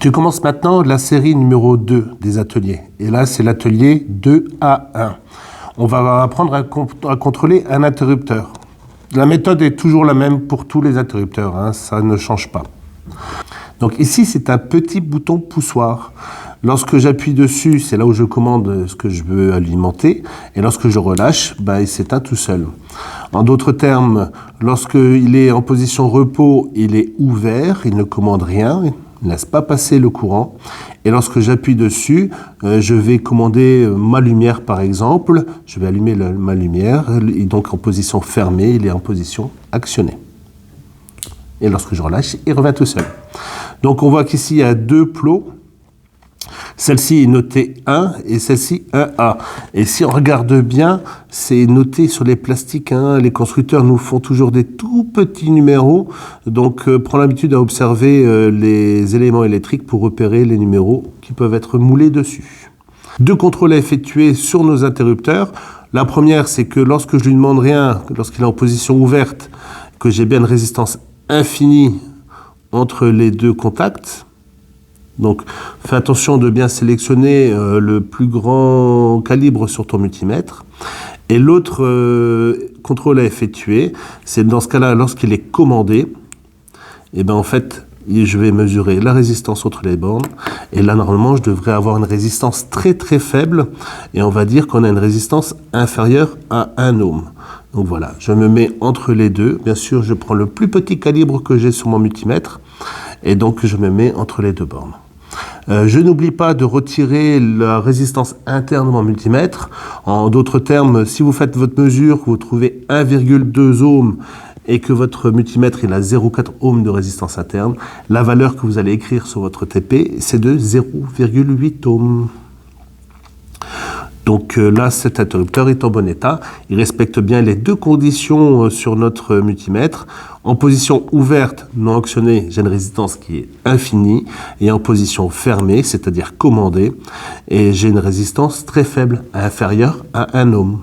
Tu commences maintenant la série numéro 2 des ateliers. Et là, c'est l'atelier 2A1. On va apprendre à contrôler un interrupteur. La méthode est toujours la même pour tous les interrupteurs, hein, ça ne change pas. Donc ici, c'est un petit bouton poussoir. Lorsque j'appuie dessus, c'est là où je commande ce que je veux alimenter. Et lorsque je relâche, il s'éteint tout seul. En d'autres termes, lorsqu'il est en position repos, il est ouvert, il ne commande rien, il ne laisse pas passer le courant. Et lorsque j'appuie dessus, je vais commander ma lumière par exemple. Je vais allumer ma lumière, et donc en position fermée, il est en position actionnée. Et lorsque je relâche, il revient tout seul. Donc on voit qu'ici, il y a deux plots. Celle-ci est notée 1 et celle-ci 1A. Et si on regarde bien, c'est noté sur les plastiques. Hein. Les constructeurs nous font toujours des tout petits numéros. Donc prends l'habitude à observer les éléments électriques pour repérer les numéros qui peuvent être moulés dessus. Deux contrôles à effectuer sur nos interrupteurs. La première, c'est que lorsque je lui demande rien, lorsqu'il est en position ouverte, que j'ai bien une résistance infinie entre les deux contacts. Donc, fais attention de bien sélectionner le plus grand calibre sur ton multimètre. Et l'autre contrôle à effectuer, c'est dans ce cas-là, lorsqu'il est commandé, en fait, je vais mesurer la résistance entre les bornes. Et là, normalement, je devrais avoir une résistance très très faible. Et on va dire qu'on a une résistance inférieure à 1 ohm. Donc voilà, je me mets entre les deux. Bien sûr, je prends le plus petit calibre que j'ai sur mon multimètre. Et donc, je me mets entre les deux bornes. Je n'oublie pas de retirer la résistance interne de mon multimètre. En d'autres termes, si vous faites votre mesure, vous trouvez 1,2 ohm et que votre multimètre il a 0,4 ohm de résistance interne, la valeur que vous allez écrire sur votre TP, c'est de 0,8 ohm. Donc là, cet interrupteur est en bon état. Il respecte bien les deux conditions sur notre multimètre. En position ouverte, non actionnée, j'ai une résistance qui est infinie. Et en position fermée, c'est-à-dire commandée, et j'ai une résistance très faible, inférieure à 1 ohm.